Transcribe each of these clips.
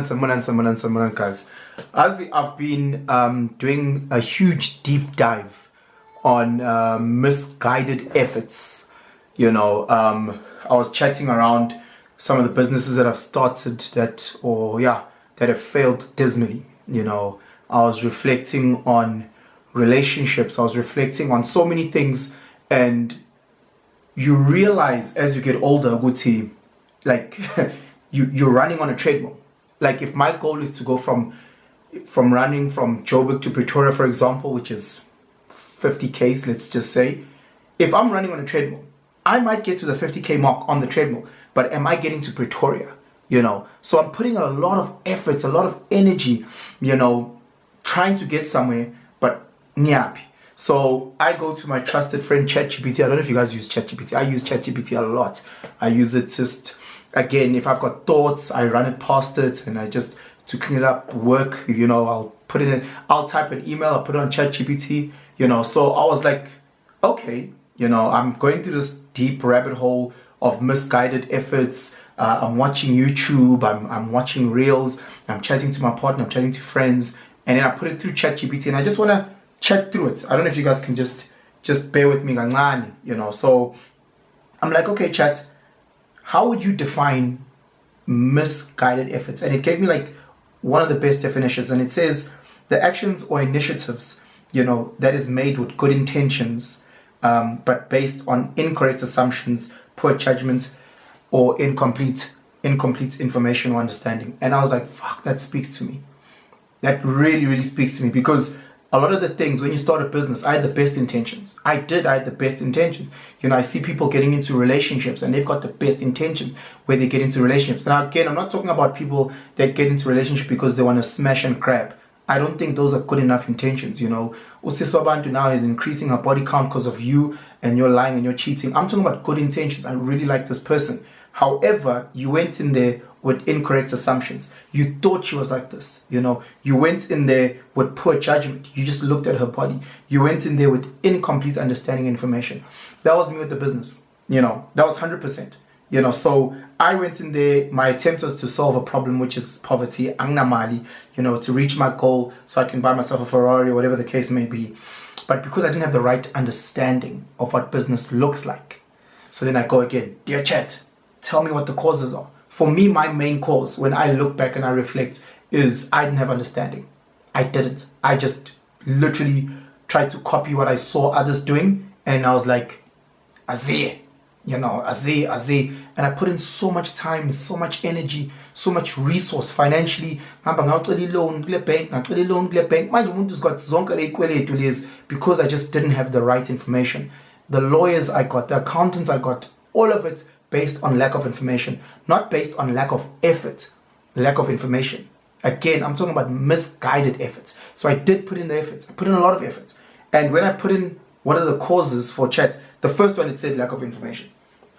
Sanmunan, guys. As I've been doing a huge deep dive on misguided efforts, I was chatting around some of the businesses that I've started that have failed dismally. I was reflecting on relationships. I was reflecting on so many things, and you realize as you get older, Guti, like you're running on a treadmill. Like if my goal is to go from running from Joburg to Pretoria, for example, which is 50Ks, let's just say, if I'm running on a treadmill, I might get to the 50K mark on the treadmill, but am I getting to Pretoria? So I'm putting a lot of efforts, a lot of energy, trying to get somewhere, but nyapi. So I go to my trusted friend ChatGPT. I don't know if you guys use ChatGPT. I use ChatGPT a lot. I use it just, again, if I've got thoughts, I run it past it, and I just, to clean it up, work, I'll put it in, I'll type an email, I'll put it on ChatGPT, So I was like, okay, I'm going through this deep rabbit hole of misguided efforts. I'm watching YouTube, I'm watching Reels, I'm chatting to my partner, I'm chatting to friends, and then I put it through ChatGPT, and I just want to chat through it. I don't know if you guys can just bear with me, So I'm like, okay, chat, how would you define misguided efforts? And it gave me like one of the best definitions, and it says the actions or initiatives, that is made with good intentions, but based on incorrect assumptions, poor judgment, or incomplete information or understanding. And I was like, fuck, that speaks to me. That really, really speaks to me, because a lot of the things, when you start a business, I had the best intentions. I had the best intentions. I see people getting into relationships and they've got the best intentions where they get into relationships. Now, again, I'm not talking about people that get into relationship because they want to smash and grab. I don't think those are good enough intentions. Usiswa Bantu now is increasing her body count because of you, and you're lying and you're cheating. I'm talking about good intentions. I really like this person. However, you went in there with incorrect assumptions. You thought she was like this, You went in there with poor judgment. You just looked at her body. You went in there with incomplete understanding information. That was me with the business, That was 100%, So I went in there. My attempt was to solve a problem, which is poverty, angnamali, to reach my goal so I can buy myself a Ferrari or whatever the case may be. But because I didn't have the right understanding of what business looks like, so then I go again, dear chat, tell me what the causes are. For me, my main cause, when I look back and I reflect, is I didn't have understanding. I didn't. I just literally tried to copy what I saw others doing, and I was like, Azir, Azir. And I put in so much time, so much energy, so much resource financially. Loan, because I just didn't have the right information. The lawyers I got, the accountants I got, all of it based on lack of information, not based on lack of effort, lack of information. Again, I'm talking about misguided efforts. So I did put in the efforts. I put in a lot of efforts. And when I put in what are the causes for chat, the first one, it said lack of information.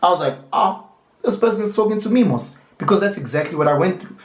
I was like, this person is talking to me, Mos, because that's exactly what I went through,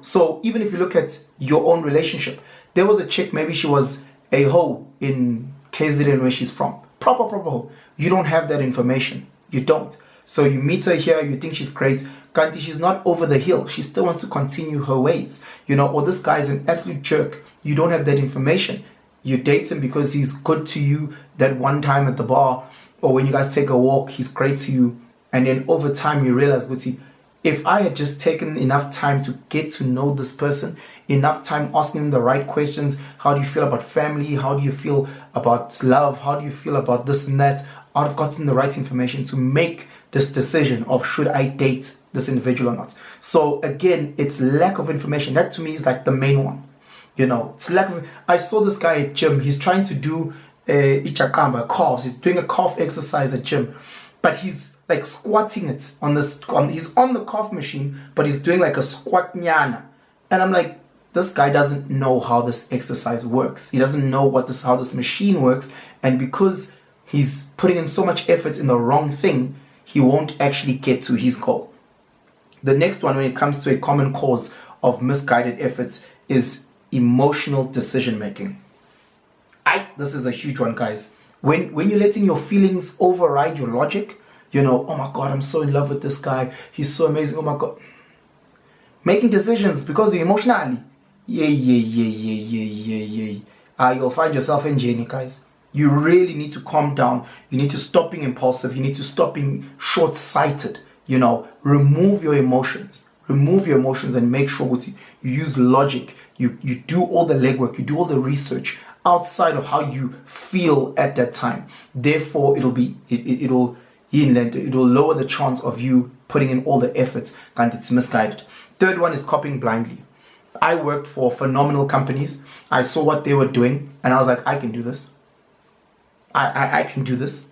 So even if you look at your own relationship, there was a chick, maybe she was a hoe in KZN where she's from. Proper hoe. You don't have that information. You don't. So you meet her here, you think she's great. Kanti, she's not over the hill. She still wants to continue her ways. Or this guy is an absolute jerk. You don't have that information. You date him because he's good to you that one time at the bar, or when you guys take a walk, he's great to you. And then over time you realize, if I had just taken enough time to get to know this person, enough time asking him the right questions, how do you feel about family? How do you feel about love? How do you feel about this and that? I'd have gotten the right information to make this decision of should I date this individual or not. So again, it's lack of information. That to me is like the main one. It's lack of. I saw this guy at gym. He's trying to do ichakamba, calves. He's doing a calf exercise at gym, but he's like squatting it he's on the calf machine, but he's doing like a squat nyana. And I'm like, this guy doesn't know how this exercise works. He doesn't know how this machine works, and because he's putting in so much effort in the wrong thing, he won't actually get to his goal. The next one, when it comes to a common cause of misguided efforts, is emotional decision making. This is a huge one, guys. When you're letting your feelings override your logic, oh my God, I'm so in love with this guy. He's so amazing. Oh my God. Making decisions because you're emotionally. You'll find yourself in jail, guys. You really need to calm down. You need to stop being impulsive. You need to stop being short-sighted. Remove your emotions. Remove your emotions and make sure you use logic. You do all the legwork. You do all the research outside of how you feel at that time. Therefore, it'll lower the chance of you putting in all the efforts and it's misguided. Third one is copying blindly. I worked for phenomenal companies. I saw what they were doing and I was like, I can do this. I can do this.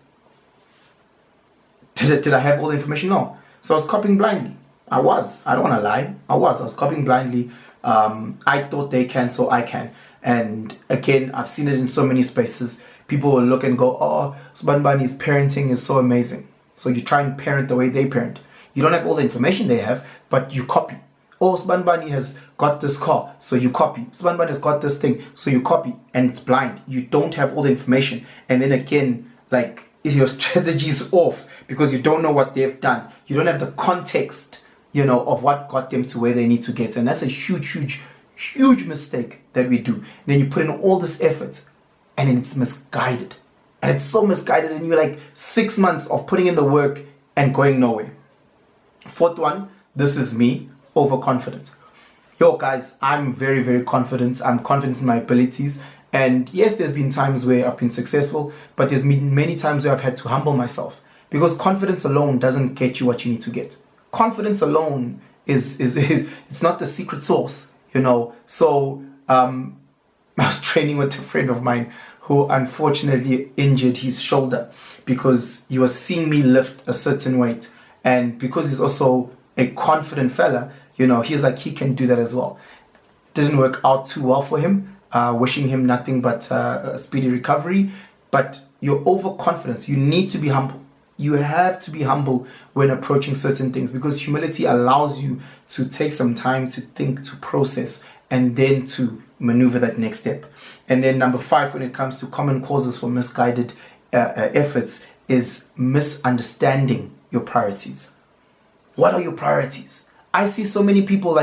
Did I have all the information? No. So I was copying blindly. I don't want to lie. I was copying blindly. I thought they can, so I can. And again, I've seen it in so many spaces. People will look and go, oh, Sbanbani's parenting is so amazing. So you try and parent the way they parent. You don't have all the information they have, but you copy. Oh, Sbanbani has got this car, so you copy. Sbanbani has got this thing, so you copy. And it's blind. You don't have all the information. And then again, is your strategy's off because you don't know what they've done. You don't have the context, of what got them to where they need to get. And that's a huge, huge, huge mistake that we do. And then you put in all this effort and then it's misguided. And it's so misguided and you're like 6 months of putting in the work and going nowhere. Fourth one, this is me, overconfident. Yo guys, I'm very, very confident. I'm confident in my abilities. And yes, there's been times where I've been successful, but there's been many times where I've had to humble myself because confidence alone doesn't get you what you need to get. Confidence alone is it's not the secret sauce, So I was training with a friend of mine who unfortunately injured his shoulder because he was seeing me lift a certain weight. And because he's also a confident fella, he's like, he can do that as well. Didn't work out too well for him. Wishing him nothing but a speedy recovery. But your overconfidence, you need to be humble. You have to be humble when approaching certain things because humility allows you to take some time to think, to process, and then to maneuver that next step. And then number 5, when it comes to common causes for misguided efforts, is misunderstanding your priorities. What are your priorities? I see so many people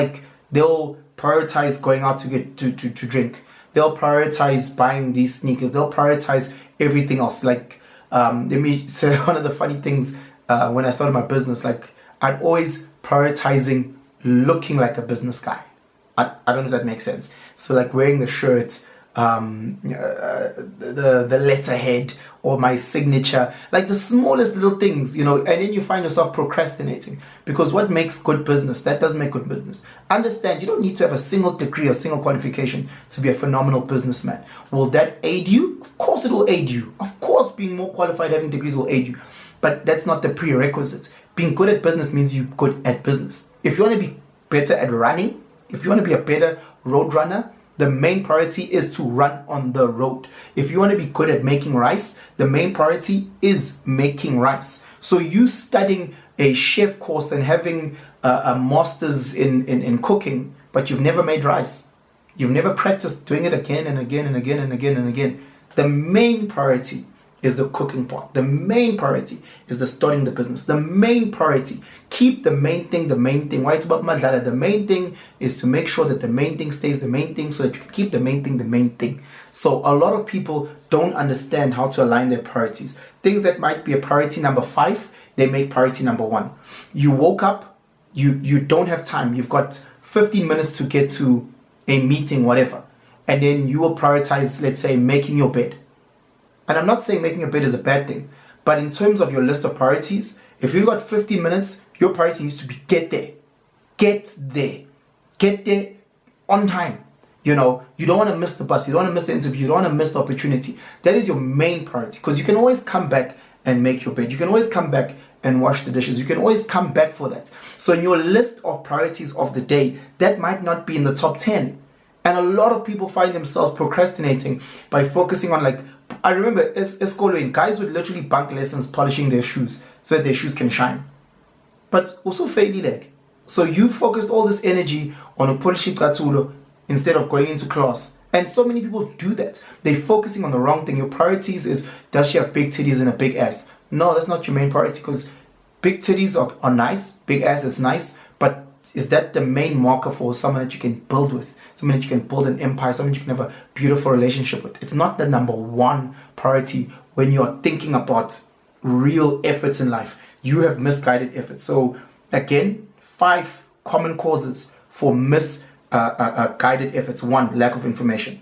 they'll prioritize going out to get to drink. They'll prioritize buying these sneakers. They'll prioritize everything else. Let me say one of the funny things when I started my business, I'd always prioritizing looking like a business guy. I don't know if that makes sense. So wearing the shirt, the letterhead or my signature, the smallest little things, and then you find yourself procrastinating because what makes good business, that doesn't make good business. Understand, you don't need to have a single degree or single qualification to be a phenomenal businessman. Will that aid you? Of course it will aid you. Of course being more qualified, having degrees will aid you, but that's not the prerequisite. Being good at business means you're good at business. If you want to be better at running, if you want to be a better road runner, the main priority is to run on the road. If you want to be good at making rice, the main priority is making rice. So you studying a chef course and having a master's in cooking, but you've never made rice. You've never practiced doing it again and again and again and again and again. The main priority is the cooking part. The main priority is the starting the business. The main priority, keep the main thing the main thing. Why it's about madlala? The main thing is to make sure that the main thing stays the main thing so that you can keep the main thing the main thing. So a lot of people don't understand how to align their priorities. Things that might be a priority number 5, they make priority number 1. You woke up, you don't have time. You've got 15 minutes to get to a meeting, whatever. And then you will prioritize, let's say, making your bed. And I'm not saying making a bed is a bad thing, but in terms of your list of priorities, if you've got 15 minutes, your priority needs to be get there on time. You don't want to miss the bus, you don't want to miss the interview, you don't want to miss the opportunity. That is your main priority because you can always come back and make your bed. You can always come back and wash the dishes. You can always come back for that. So in your list of priorities of the day, that might not be in the top 10. And a lot of people find themselves procrastinating by focusing on I remember Eskolweni, guys would literally bunk lessons polishing their shoes so that their shoes can shine. But also fairly leg. So you focused all this energy on a polishing katsulo instead of going into class. And so many people do that. They're focusing on the wrong thing. Your priorities is, does she have big titties and a big ass? No, that's not your main priority because big titties are nice, big ass is nice, but Is that the main marker for someone that you can build with? Someone that you can build an empire, someone you can have a beautiful relationship with? It's not the number one priority when you're thinking about real efforts in life. You have misguided efforts. So again, 5 common causes for misguided efforts. 1, lack of information.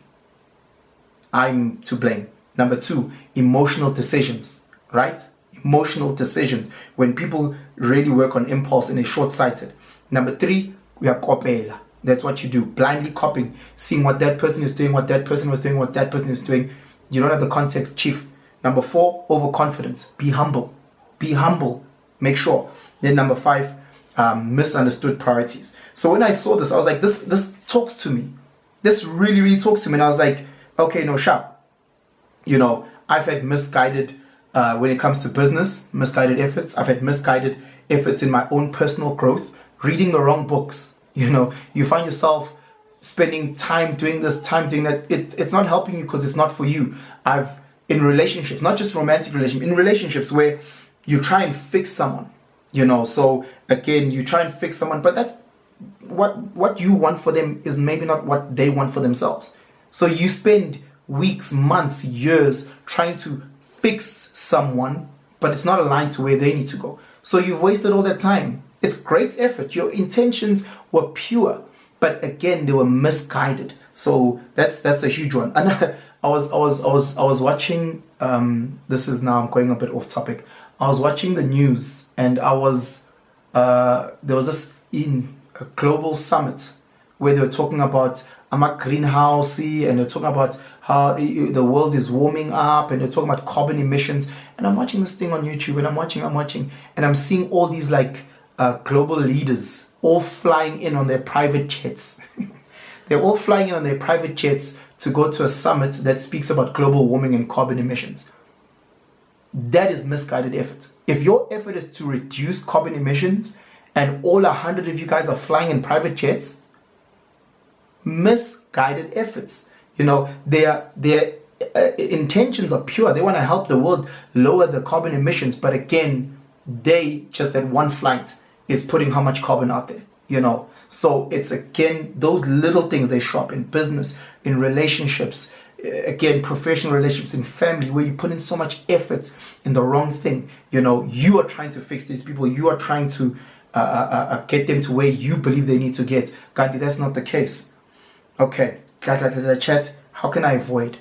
I'm to blame. Number 2, emotional decisions, right? Emotional decisions. When people really work on impulse and they're short-sighted. Number 3, we are kopela. That's what you do. Blindly copying, seeing what that person is doing, what that person was doing, what that person is doing. You don't have the context, chief. Number 4, overconfidence. Be humble. Be humble. Make sure. Then number 5, misunderstood priorities. So when I saw this, I was like, this talks to me. This really, really talks to me. And I was like, okay, no, sharp. You know, I've had misguided, when it comes to business, misguided efforts. I've had misguided efforts in my own personal growth, reading the wrong books. You know, you find yourself spending time doing this, time doing that. It's not helping you because it's not for you. In relationships, not just romantic relationships, in relationships where you try and fix someone, you know. So again, you try and fix someone, but that's what you want for them is maybe not what they want for themselves. So you spend weeks, months, years trying to fix someone, but it's not aligned to where they need to go. So you've wasted all that time. It's great effort. Your intentions were pure, but again, they were misguided. So that's a huge one. And I was watching. This is now I'm going a bit off topic. I was watching the news, and there was this in a global summit where they were talking about greenhouse, and they're talking about how the world is warming up, and they're talking about carbon emissions. And I'm watching this thing on YouTube, and I'm watching, and I'm seeing all these global leaders all flying in on their private jets. They're all flying in on their private jets to go to a summit that speaks about global warming and carbon emissions. That is misguided effort. If your effort is to reduce carbon emissions and all 100 of you guys are flying in private jets, misguided efforts. You know, their intentions are pure. They want to help the world lower the carbon emissions, but again, they just that one flight is putting how much carbon out there, you know. So it's again those little things they show up in business, in relationships, again professional relationships, in family, where you put in so much effort in the wrong thing. You know, you are trying to fix these people, you are trying to get them to where you believe they need to get. Gandhi, that's not the case. Okay, chat. How can I avoid?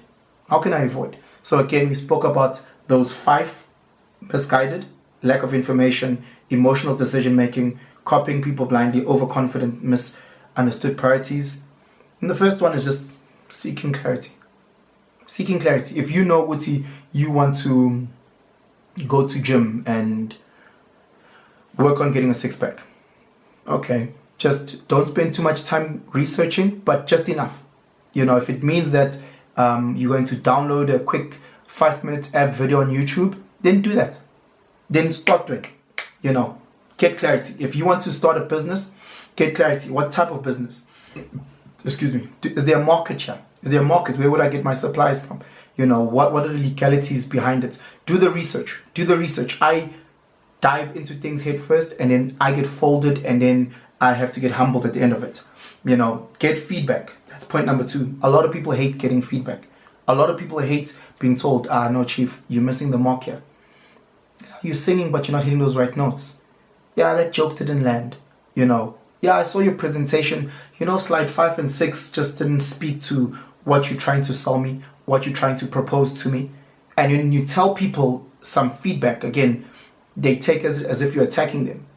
How can I avoid? So again, we spoke about those 5: misguided, lack of information, emotional decision making, copying people blindly, overconfident, misunderstood priorities. And the first one is just seeking clarity. Seeking clarity. If you know, Uti, you want to go to gym and work on getting a six-pack. Okay, just don't spend too much time researching, but just enough. You know, if it means that you're going to download a quick 5-minute app video on YouTube, then do that. Then start doing. You know, get clarity. If you want to start a business, get clarity. What type of business? Excuse me. Is there a market here? Is there a market? Where would I get my supplies from? You know, what are the legalities behind it? Do the research. Do the research. I dive into things head first, and then I get folded, and then I have to get humbled at the end of it. You know, get feedback. That's point number 2. A lot of people hate getting feedback. A lot of people hate being told, no, chief, you're missing the mark here. You're singing, but you're not hitting those right notes. Yeah, that joke didn't land. You know, yeah, I saw your presentation. You know, slide 5 and 6 just didn't speak to what you're trying to sell me, what you're trying to propose to me. And when you tell people some feedback, again, they take it as if you're attacking them.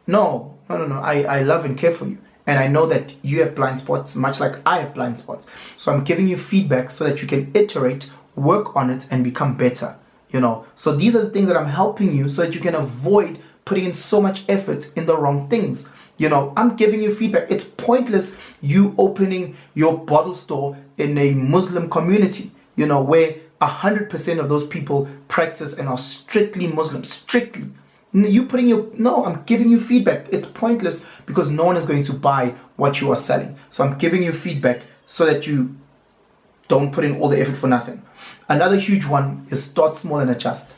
No. I love and care for you. And I know that you have blind spots, much like I have blind spots. So I'm giving you feedback so that you can iterate, work on it, and become better. You know, so these are the things that I'm helping you so that you can avoid putting in so much effort in the wrong things. You know, I'm giving you feedback. It's pointless you opening your bottle store in a Muslim community, you know, where 100% of those people practice and are strictly Muslim, strictly. I'm giving you feedback. It's pointless because no one is going to buy what you are selling. So I'm giving you feedback so that you don't put in all the effort for nothing. Another huge one is start small and adjust.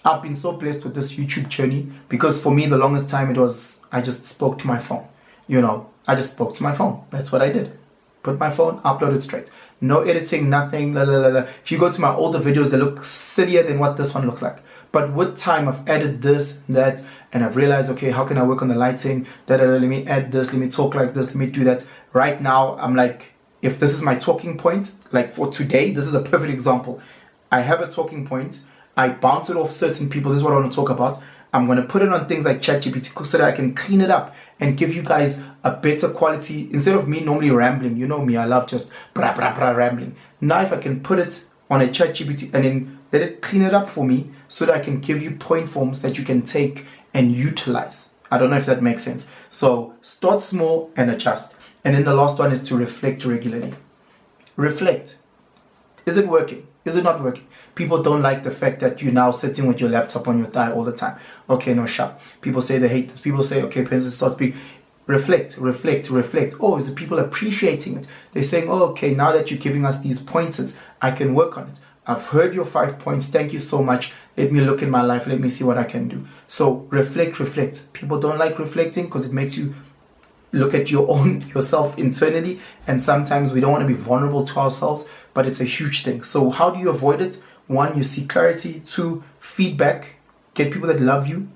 I've been so blessed with this YouTube journey because for me, the longest time it was I just spoke to my phone. I just spoke to my phone. That's what I did. Put my phone, uploaded straight. No editing, nothing, la la la la. If you go to my older videos, they look sillier than what this one looks like. But with time, I've added this, that, and I've realized, okay, how can I work on the lighting? Let me add this, let me talk like this, let me do that. Right now, I'm like, if this is my talking point, like for today, this is a perfect example. I have a talking point. I bounce it off certain people. This is what I want to talk about. I'm going to put it on things like ChatGPT so that I can clean it up and give you guys a better quality. Instead of me normally rambling, you know me, I love just bra bra bra rambling. Now if I can put it on a ChatGPT and then let it clean it up for me so that I can give you point forms that you can take and utilize. I don't know if that makes sense. So start small and adjust. And then the last one is to reflect regularly. Reflect. Is it working? Is it not working? People don't like the fact that you're now sitting with your laptop on your thigh all the time. Okay, no, sharp. People say they hate this. People say, okay, Princess, start speaking. Reflect, reflect, reflect. Oh, is the people appreciating it? They're saying, oh, okay, now that you're giving us these pointers, I can work on it. I've heard your 5 points. Thank you so much. Let me look in my life. Let me see what I can do. So reflect, reflect. People don't like reflecting because it makes you look at yourself internally, and sometimes we don't want to be vulnerable to ourselves, but it's a huge thing. So how do you avoid it? 1, you seek clarity. 2, feedback. Get people that love you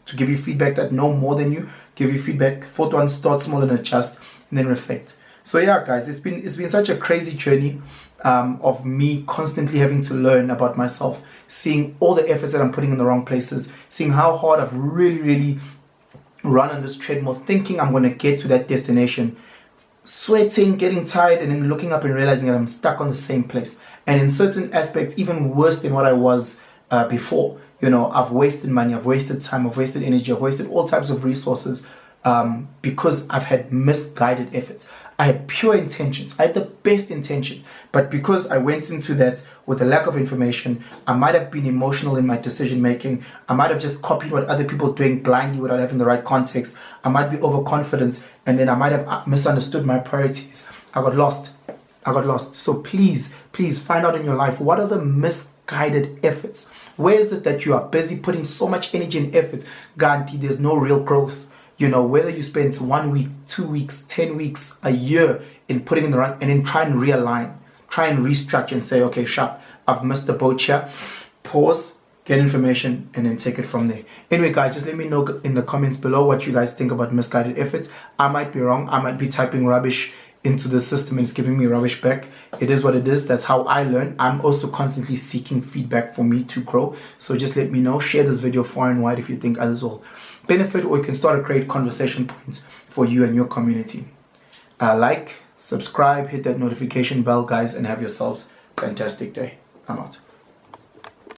to give you feedback, that know more than you, give you feedback. 4th one, start small and adjust, and then reflect. So yeah, guys, it's been such a crazy journey of me constantly having to learn about myself, seeing all the efforts that I'm putting in the wrong places, seeing how hard I've really run on this treadmill, thinking I'm going to get to that destination, sweating, getting tired, and then looking up and realizing that I'm stuck on the same place. And in certain aspects, even worse than what I was before. I've wasted money, I've wasted time, I've wasted energy, I've wasted all types of resources because I've had misguided efforts. I had pure intentions. I had the best intentions. But because I went into that with a lack of information, I might have been emotional in my decision making. I might have just copied what other people are doing blindly without having the right context. I might be overconfident, and then I might have misunderstood my priorities. I got lost. So please find out in your life, what are the misguided efforts? Where is it that you are busy putting so much energy and effort? Guarantee there's no real growth. Whether you spend 1 week, 2 weeks, 10 weeks, a year in putting in the right, and then try and realign, try and restructure and say, okay, sharp, I've missed the boat here. Pause, get information, and then take it from there. Anyway, guys, just let me know in the comments below what you guys think about misguided efforts. I might be wrong. I might be typing rubbish into the system and it's giving me rubbish back. It is what it is. That's how I learn. I'm also constantly seeking feedback for me to grow. So just let me know. Share this video far and wide if you think others will benefit, or you can start a great conversation points for you and your community. Like, subscribe, hit that notification bell, guys, and have yourselves a fantastic day. I'm out.